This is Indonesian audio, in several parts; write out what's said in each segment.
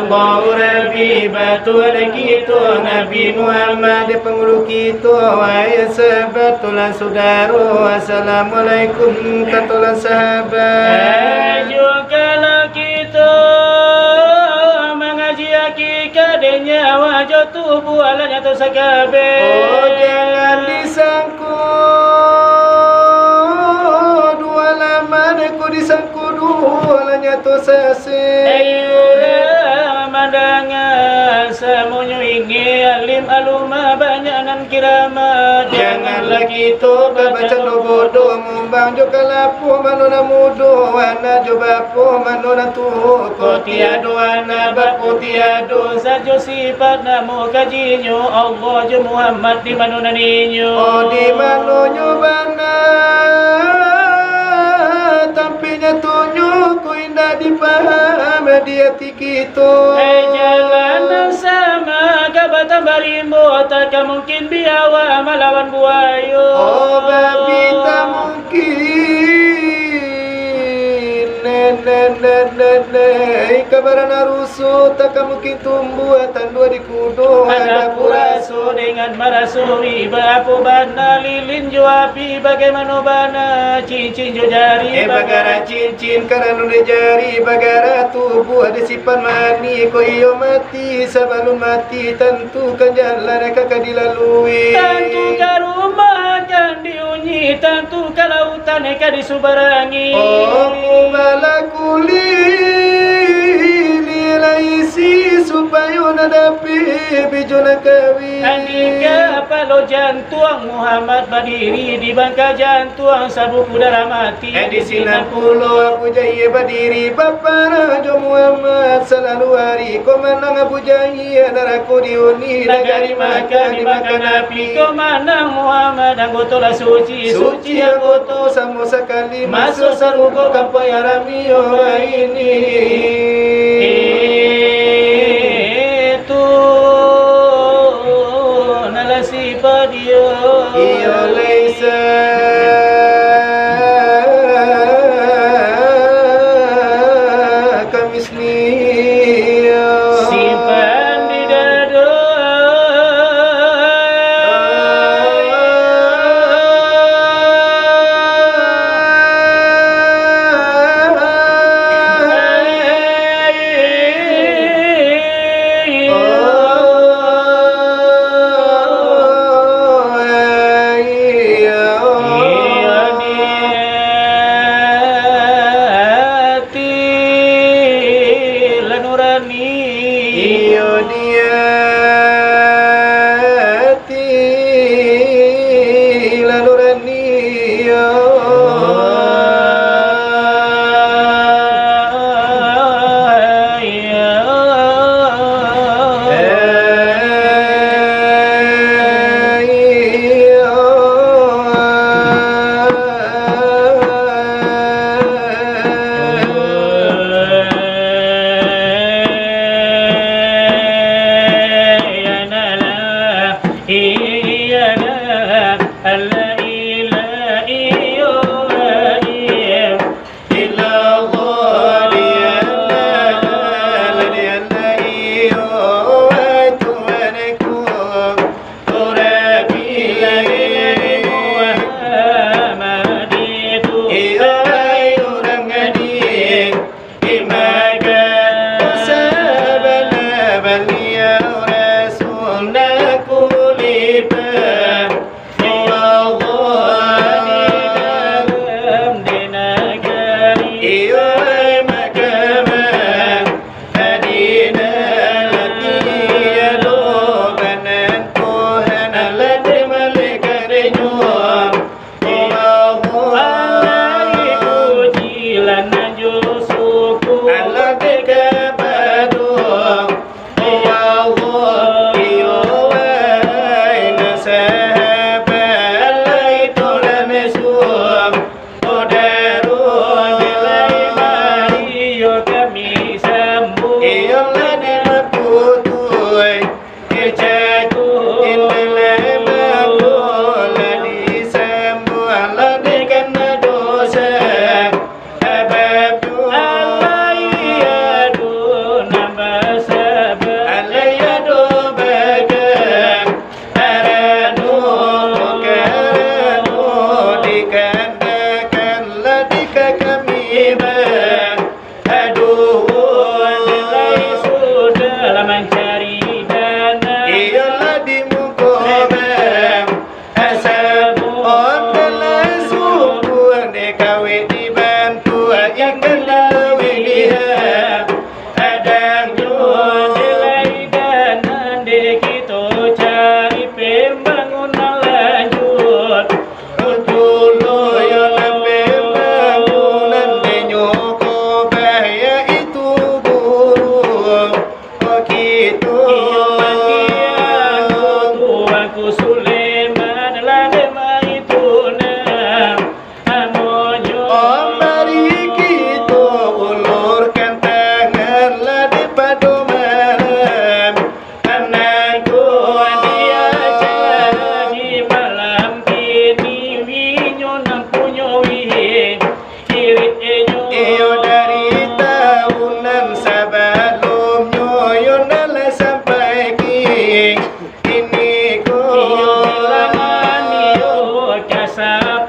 Allah Rabbi Batul kita Nabi Muhammad Pengguru kita Wahai sahabatullah saudara Assalamualaikum Katulah sahabat Ajukalah kita mengaji hakikat denya wajah tubuh alanya tu sakabe. Oh jangan disangku dua laman aku disangku dua alanya tu sase. Ayulah mandangan semuanya ingin alim alumah banyak nan kiramat. Janganlah kita baca bodoh mumbang jo kalapu manuna mudo wana jo bapu manuna tu ko tiado ana bapu tiado sajo sifat namo kajinyo Allah jo Muhammad di manuna ninyo. oh di manonyo bana tampinya tunyo ko indah dipaham di hati kita. Jalan sama kabatan barimbo tak mungkin biawa melawan buayo. Oh babi tak mungkin kabaran arusu tak mungkin tumbuh tandua di kudo ada purasu dengan marasuri bapu bana lilin jo api bagaimana bana cincin jo jari bagara cincin karena nude jari bagara tubuh ada sifat mani ko iyo mati sebelum mati tentukan jalan kakak dilalui tentu ke rumah kan diunyi tentu ke lautan kan disubarangi oh kubala laisi supaya nadapi bijona kawi andika palo jantung Muhammad berdiri di bangka jantung sabu kudara mati di sinan pulau Abu Jaya berdiri Bapa Raja Muhammad selalu hari kau menang Abu Jaya daraku diuni negari Makkah dimakan api kau menang Muhammad anggota suci suci anggota sama sekali masuk sarugo kampai Aramio ini itu nalasi padio iyo leisa kamisnia simpan di dada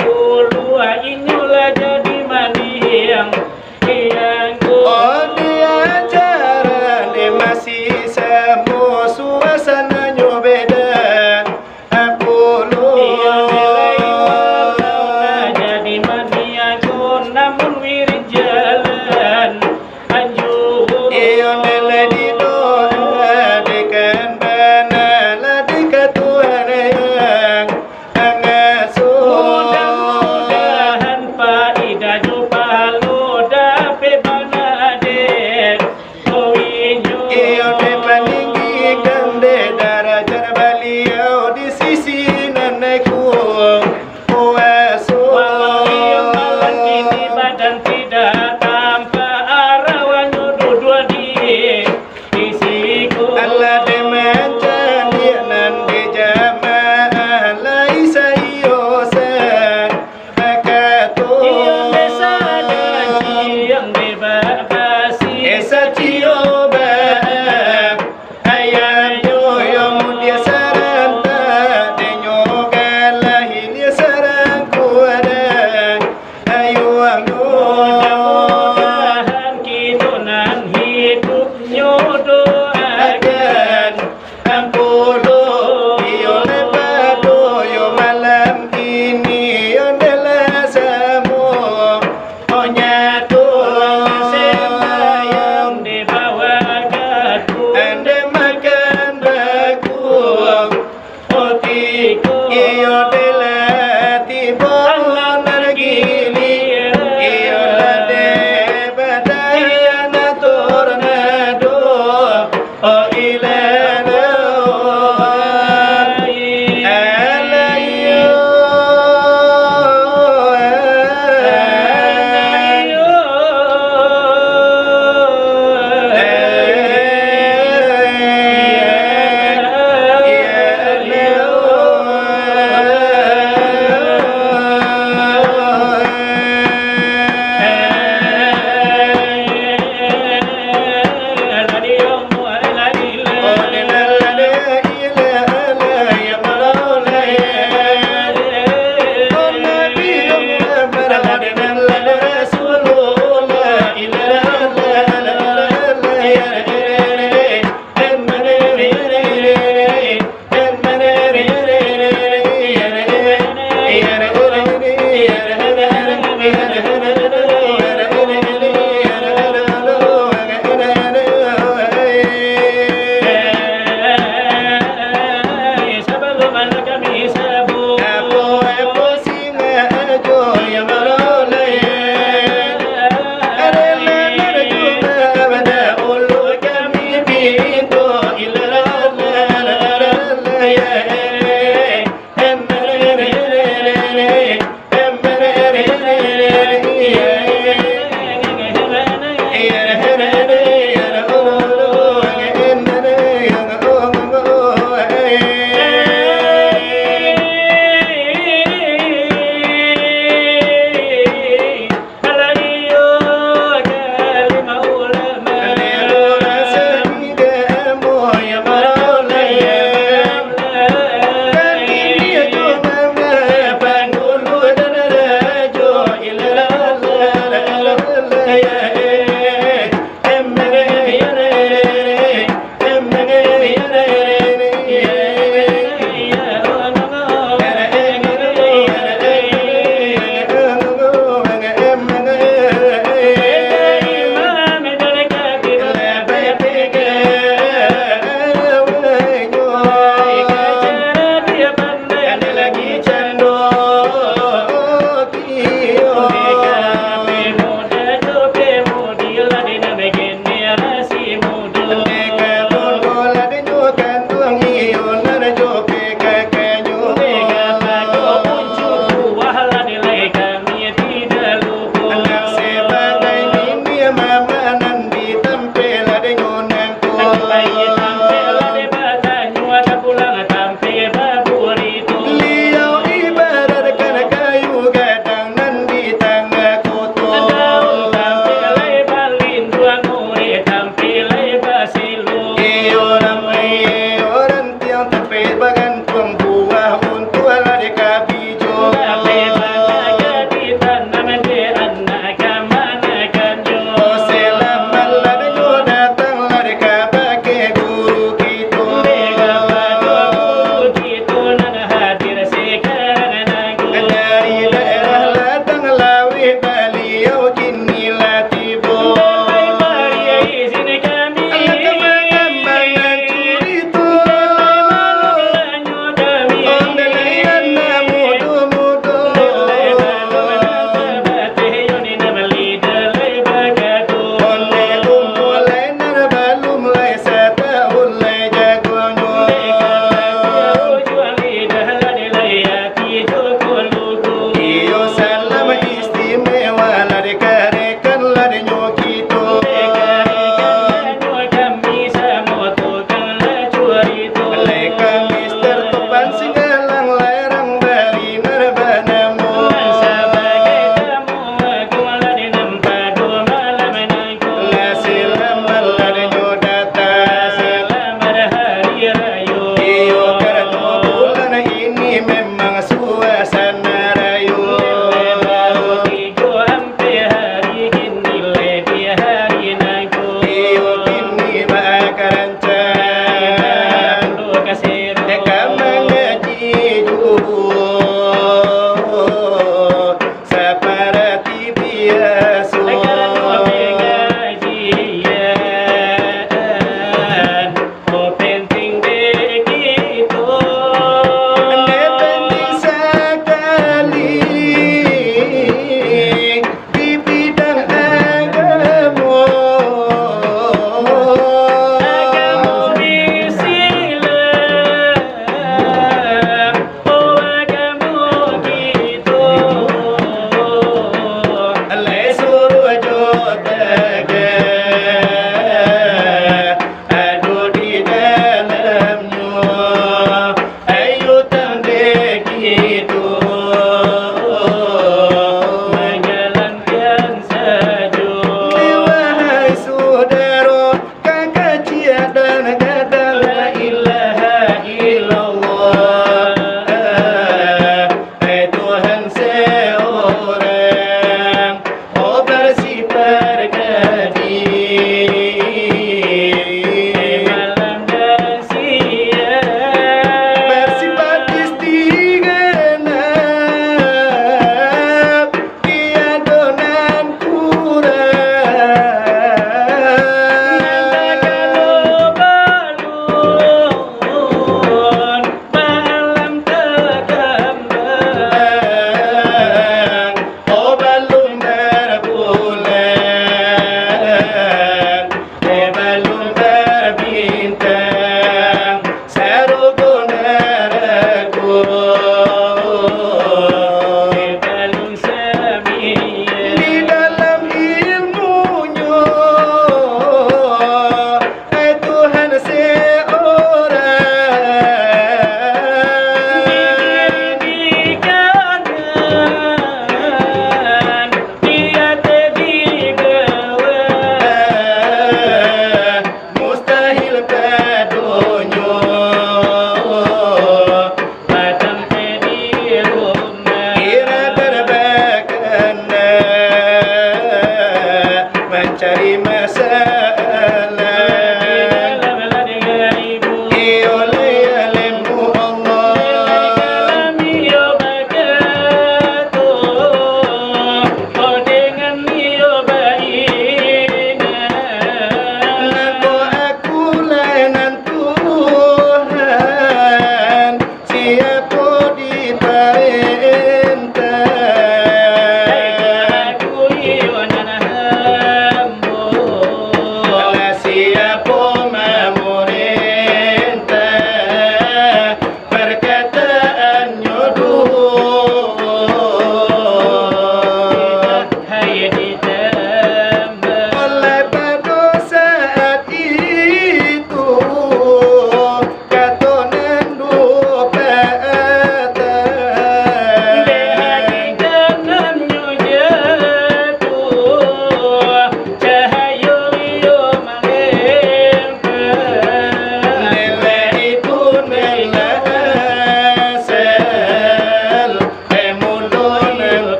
puluh inyula jadi maniang yang Oh di acara ni masih semua suasananya beda. jadi maniang namun wirid jalan anjur Iyo nela di doa dekan bana la dikatuan yang angasuh. mudah-mudahan faida jumpa lo dapat banade winyo Iyo ne paninggikan de darajat beliau di sisi nenekku. walau ia malam kini badan tidak tampak arawanyo dua di isiku Allah de mencari nan di jamaah laisa iyo sakatu. Iyo desa dan yang dibabasi Esa cio ba ayayo yo mudia saranta de nyoga lahin ya sarangku ada ayo anggo. mudah-mudahan kidunan hidup nyodoakan Ampulu iyo lebado yo malam ini yo dela samo onyatu sembayang di bawah gatu ande makan baku otiku iyo dela tibo nargili iyo lade badana tornado o ilana alayo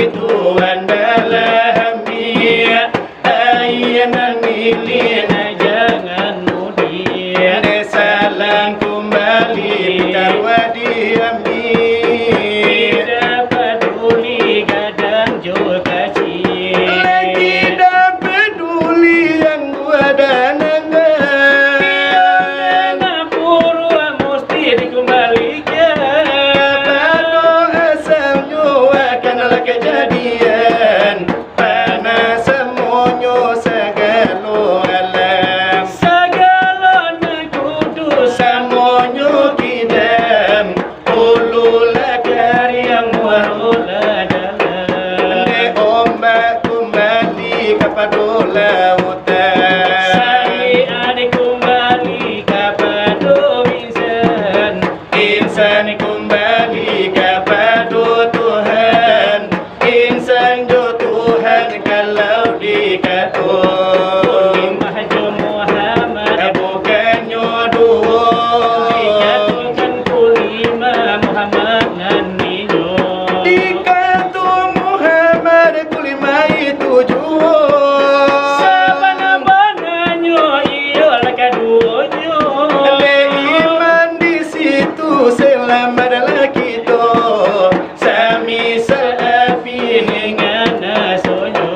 Tuhan dalam dia ayanan milina jangan mudia Salang kembali tarwa diambil tidak peduli kadang juga kecil tidak peduli yang gua dan Tiada puru mesti dikembalikan pada asalnya akanlah kejadian panas semuanya segala alam segala kudus semuanya kidam ululah yang warula dalam ne ombak kembali kepada lautan Saya adik kembali kepada insan insan kembali kepada Tuhan insan jo Tuhan kalau dikatakan Mahjo Muhammad bukannya dua Dikatakan kulima Muhammad nanijo dikata Muhammad kulimai tujuh Sabana-bananya ialah kaduanya le iman di situ selamatlah kita sami saapi Dengan nasonyo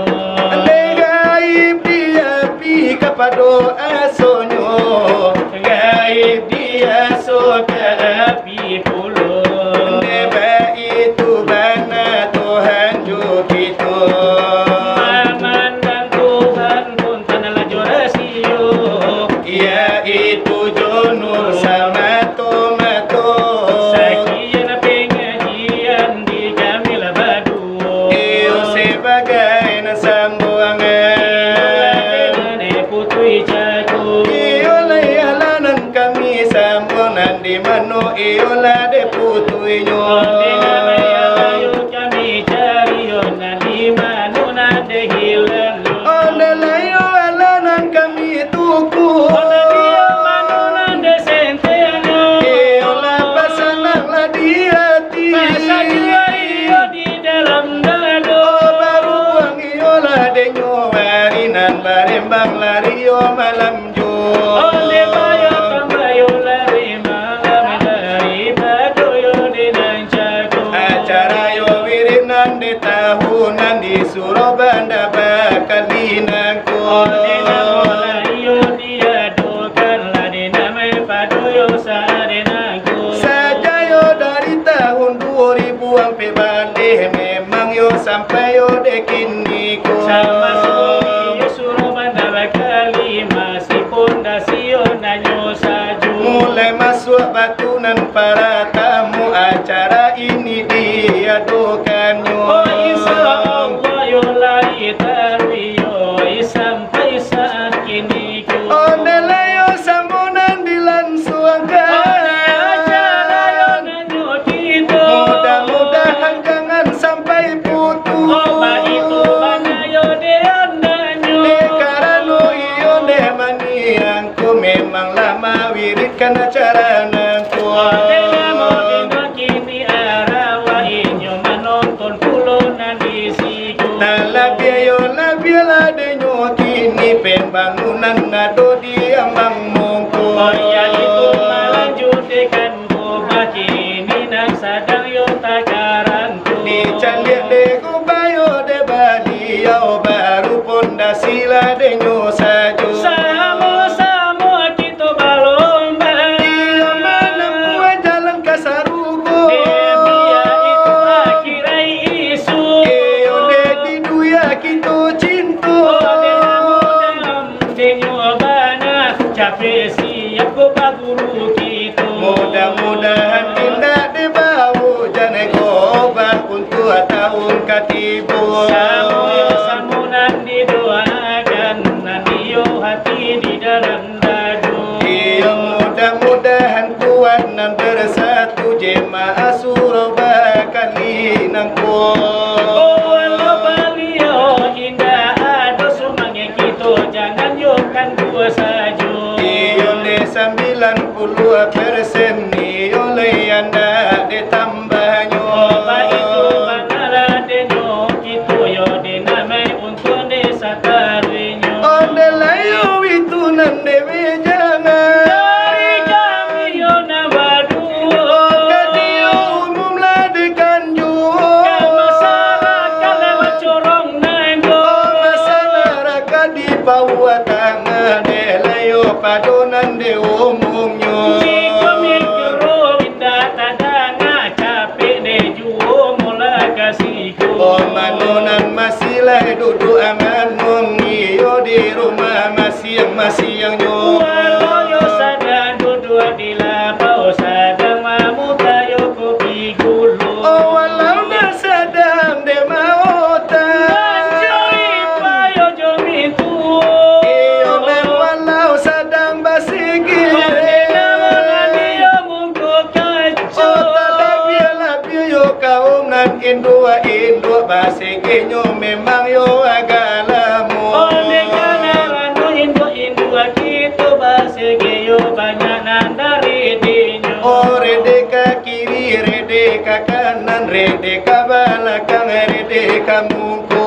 le gaib dia pi kepada asonyo gaib dia so Api pulau Neba itu bana Tuhan jo kita Memandang Tuhan pun tanahlah jorasio Yaitu jo nur sama tomato Sekian pengajian di kami lah badu Iyo sebagai nasambuangan Dengan putri jago Iyo layalanan kami sambuanan di mano iyo la de putuinyo Dengan ayo kami cari nanti manu nade hilang Onda layo alanan kami tuku dia manu nade senteno Iyo la pasanang la di hati Masa dia iyo di dalam dado baru buang iyo la de nyowarinan barembang lario malam jo Onde bayo tambayo lari malam dari badoyo di nancaku acara yo wirinan di tahunan di Surabanda bakal dinangku Onde namola iyo diadukan ladi namai padoyo sarenaku saja yo dari tahun 2000 sampai balik memang yo sampai yo dekiniku Sama suami suruh banda bakali masih pondasio nanyo saju mulai masuk batunan para tamu acara ini diadukannya Oh insya Allah yo lagi tarwiyo sampai saat kini ku Onda layo samunan dilansuangkan acara yo nanyo gitu mudah-mudahan jangan sampai putus Oh itu bana yo deon nanyo karena iyo demaniangku memang lama wiridkan acara nangku kini arawa inyo menonton pulo nandisiku Nalabia yo labia la denyo kini pembangunan ngado di ambang mongko ya itu melanjutkan kubah kini nang sadang yo takaranku di caliak de kubayo de baliau baru pondasi la denyo sajo Samo-samo kita balomba dia mana buat jalan kasarugo Dia itu akhirai isu Iyo de di duya kita cinta Capek siap ke guru kita mudah-mudahan tindak dibau jane gobah untuk tahun katibu Samunan didoakan nanti yo hati di dalam dadu Iyo mudah-mudahan kuat nan bersatu jemaah Surabaya kali nangku Oh Allah beliau indah ada sumangnya kita jangan yo kan dua saja Iyo de 90% iyo le anda ditambahnya Oba itu manala denyo pawatang de layo padonan de umumnyo Jika mikro winda tadanga capek de juo mola kasihku o manonan masilai duduk aman ngiyo di rumah masing-masing nyo Walau yo sadang duduk di lapau sadang mamuta yo kopi gulu oh walau na sadang de mauta Anjoi payo jomi tuo iyo men walau sadang basigi yo kaum nan indua basigi nyo memang yo agalamu oh rede ka kiri rede ka kanan rede ka belakang rede ka mungku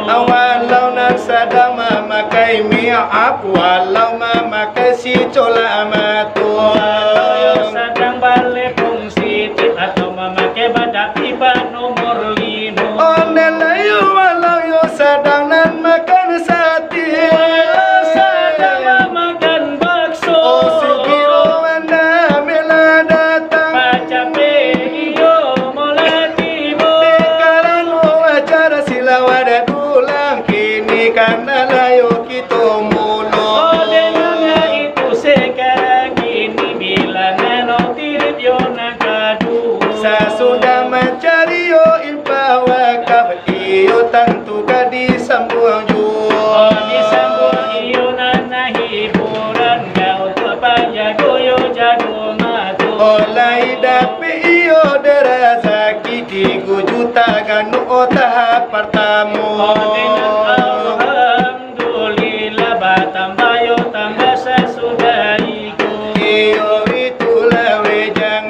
walau nan sadang memakai mi'ab walau memakai si cola amatu Sadang balik fungsi tip atau memakai badak pipa nomor 5 oh nelayu walau yo sadang nan makan sate Sadang makan bakso oh sigiro anda mela datang Pacape iyo mola tibo Karano acara silawada dulang kini karena layo kita mulo dengannya itu sekarang ini bilangan tirip yo nakadu Sasudah mencari yo ilpa wakaf iyo tentu kadi sambung juo disambung iyo nana hiburan kau terpajago yo jago matu Olai dapi iyo derazaki 3 juta ganu tahap pertama Alhamdulillah batambah yo tambah sesudahku iyo itulah wejangan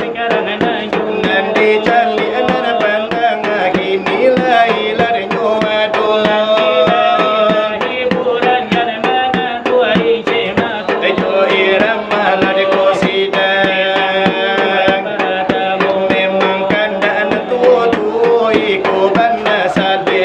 sekarang anak Nandi cali anak pandang gini lah ilah nyoa doa hiburan yang mana tua ijema Ayo irama lah di kosidang Memang kandang tua-tua iko bana sade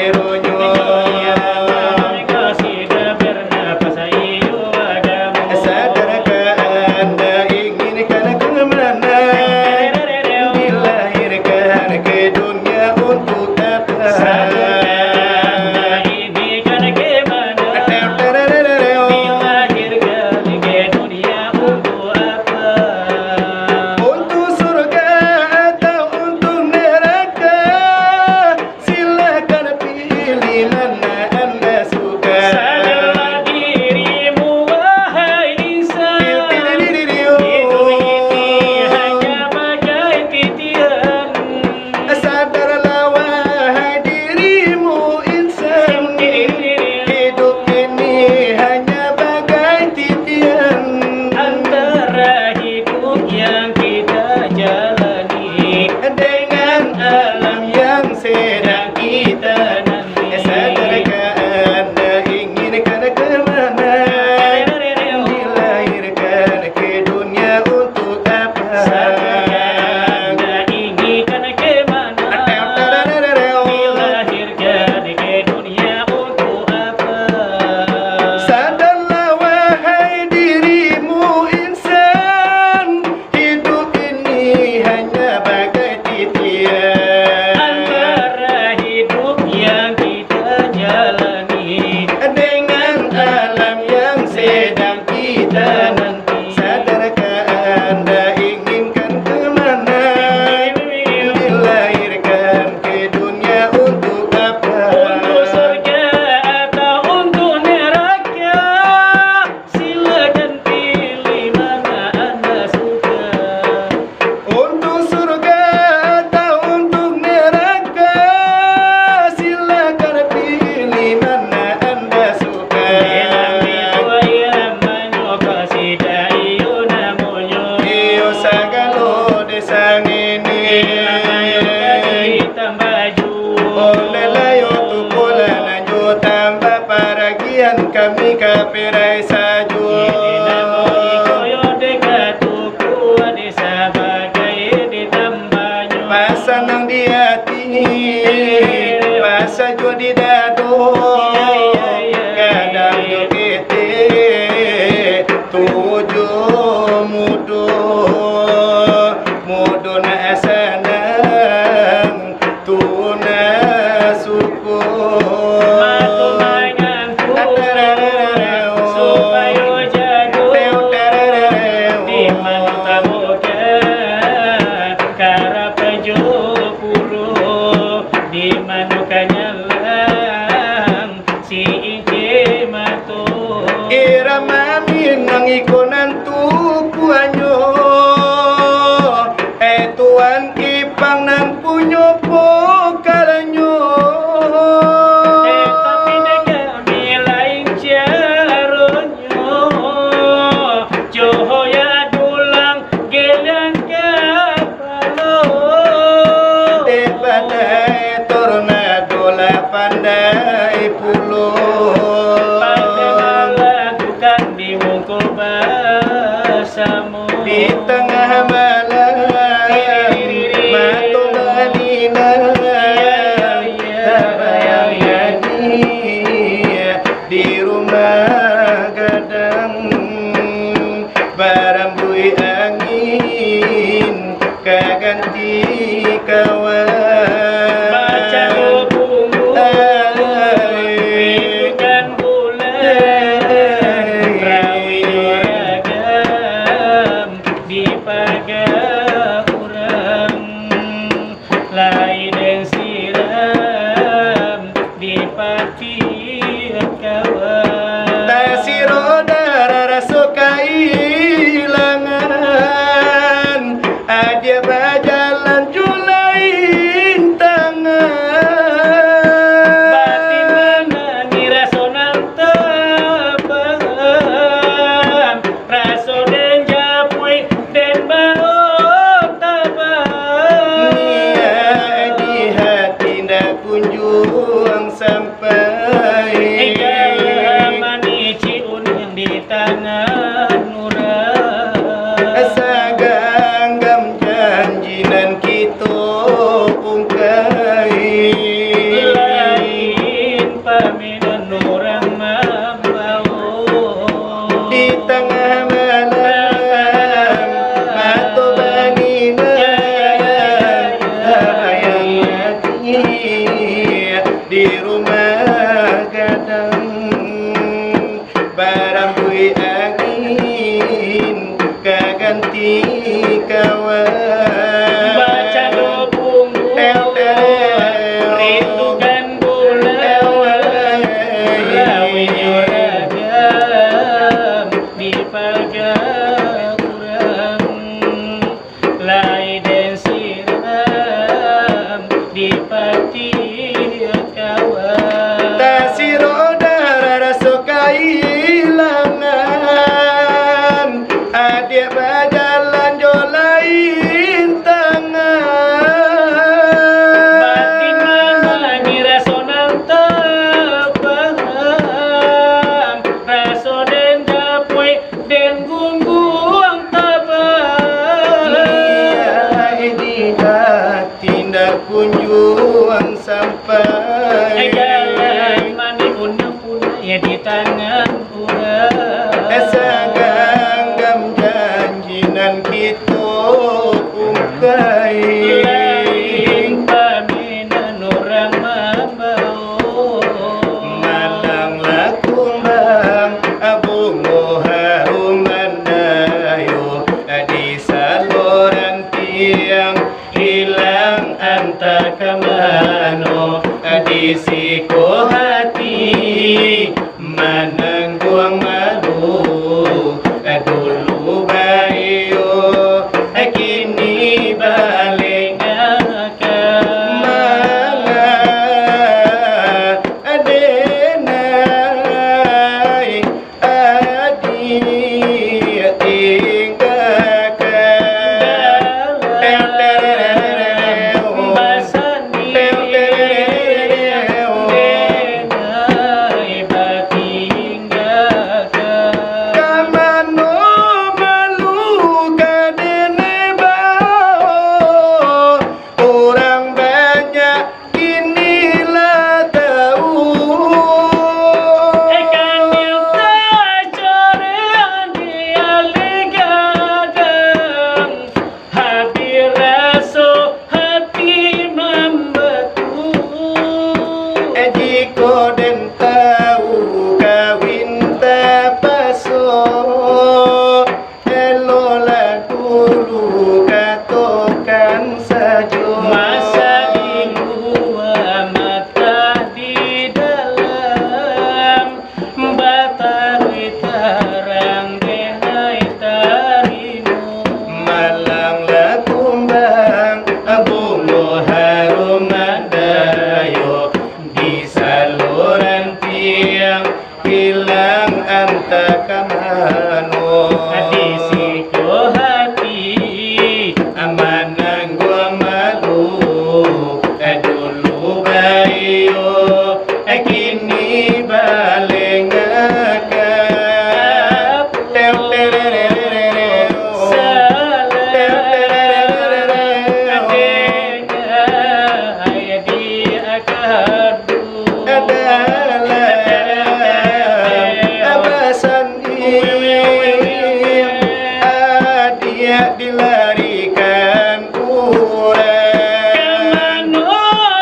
mudo mudona asanang tuna syukur Matumangan supaya jago di mana taboga karapajo puro di mana kanyalang si ije mato Iramani nang ikonan tukuanyo tuan kipang nan punyo po karanyo tapi kami lain caronyo Johoya dulang gelang kapalo pandai tornado la pandai pulo lakukan di mungkul basamu di tengah malam matu manina tabayang yani di rumah gadang barang bui angin kaganti kawan baca buku rindukan bulan rawi ragam di pagar urang lain dan siram di pati kawan tasiro darah kailangan adia bajalan julain tangan batin menangi rasonan tabang raso dan japui dan bau tabang Nia di hati ndak kunjung sampai mani ciun yang di tangan urang saganggam janjinan kita ungkai lain paminan orang membau di tengah malam matu banina bayang hati di rumah gadang barang bui angin kaganti kawan baca dobungu rindukan bulan rawi ragam di pagar urang lai dan siram di pati kawan tasiro darah kailangan adik berjalan jolain tangan batin menangi rasonan tabang raso den japui den gungguang tabang di hati ndak kunjung sampai galai mani undang punah ya di tangan urang saganggam janjinan kita ungkai lain paminan orang membau malanglah kumbang bungo haruman dayo di saluran tiang hilang anta kamano di siko hati manengguang malu dulu bayo kini balik mana adenai adi tinggalkan basani dia dilarikan urang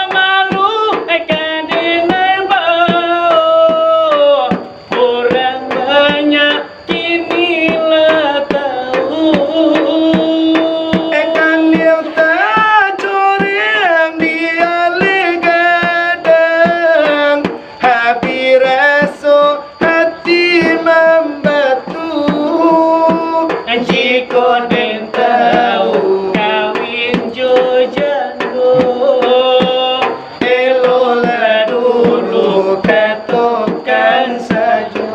malu kadene bau orang banyak kini lah tahu kan dia tak coreng dia legadang habis rasa hati membatu jika den tahu kawin jo jando elola dulu katokan saja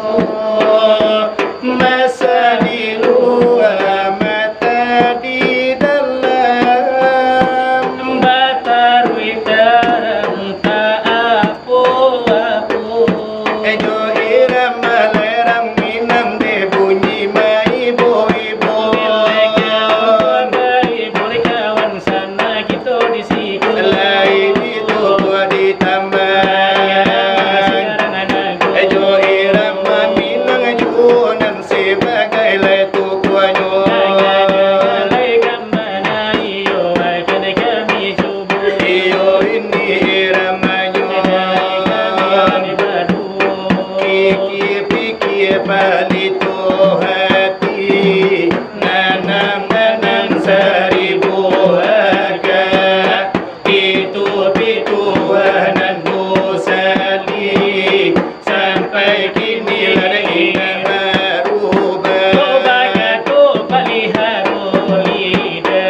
masa di luar mata di dalam batarwi tarang tak apa-apa ejo irama lerang minam de bunyi mai ibu-ibu boleh kawan sana kita di situ lain itu tua ditambah ejo irama minang junan sebagai letu kuanyo iyo ini iramanyo pikir palito hati nanang seribu harga itu pituanan busali sampai kini lada ingat berubah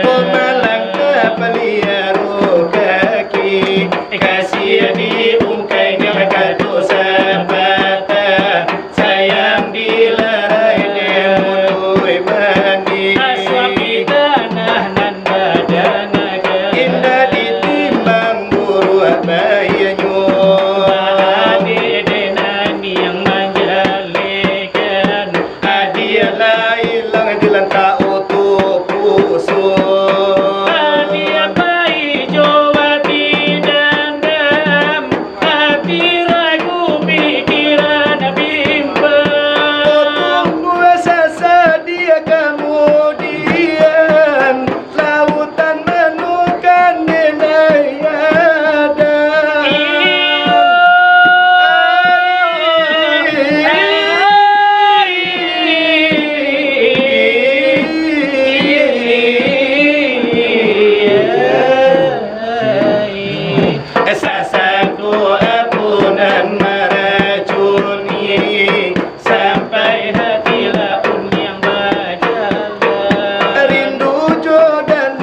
Pemalangka pelihara kaki kasih diungkainya katu sabata sayang dilarai demutui mandi indah ditimbang buru abayanyo adialah ilang dilanta utuh pusuh puasa sadia kemudian lautan menukan nenai ada satu apunan meracuni sampai hati laun yang berjalan rindu jodan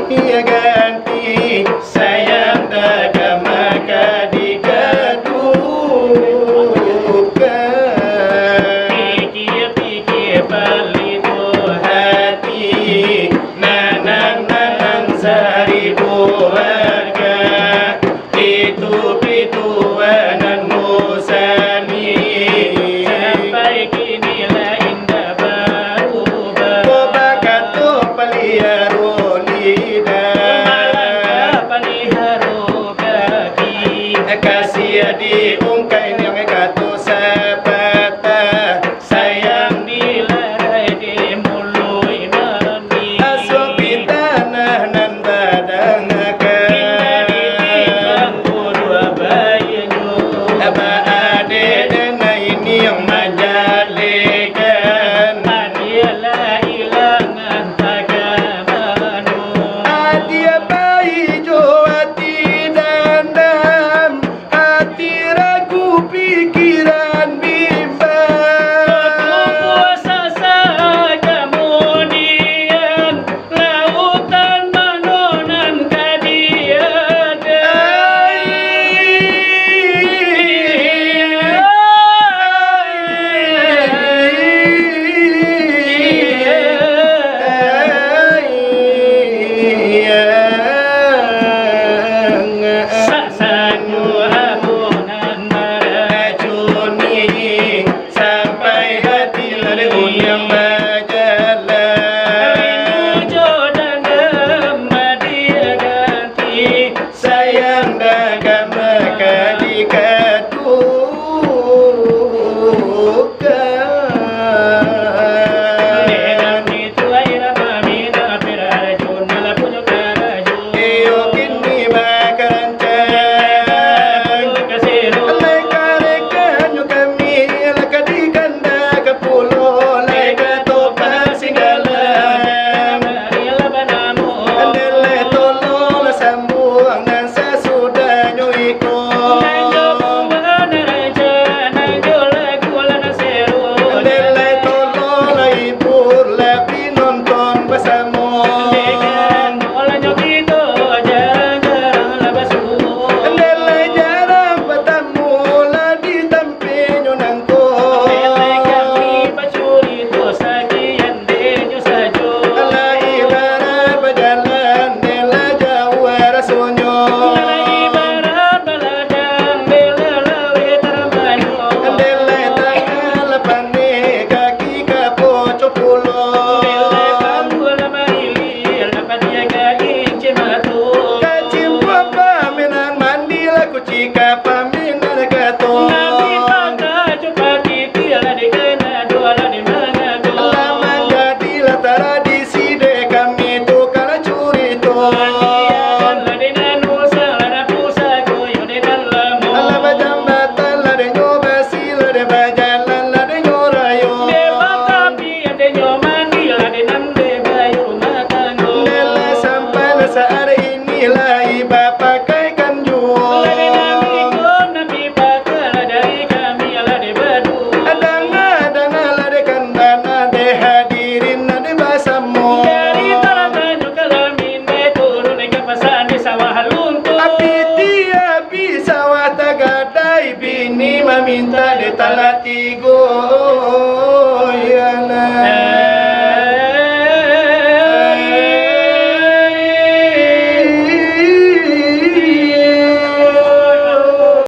dia ganti sayang daga maka digaduhkan pikir palito hati nanang seribu harga itu pituanan musani sampai kini lah indah berubah kobakato peliharo lidah peliharo kaki kasih diungkai yang katu sabata sayang dilarai di mului mandi asopi tanah nan badang aba ade dana ini yang menjalikan adialah ilangan tagamanu adia bayi jo hati dandam hati ragu di side kami tukang curi tuh. Allah bajambatan lade nyoba si lade bajalan lade nyorayo. Nela sampai saat ini lai bapak kaikan jual. Adang lade kandana de hadirin nade basamu. Api sawah tagadai bini meminta de talatigo.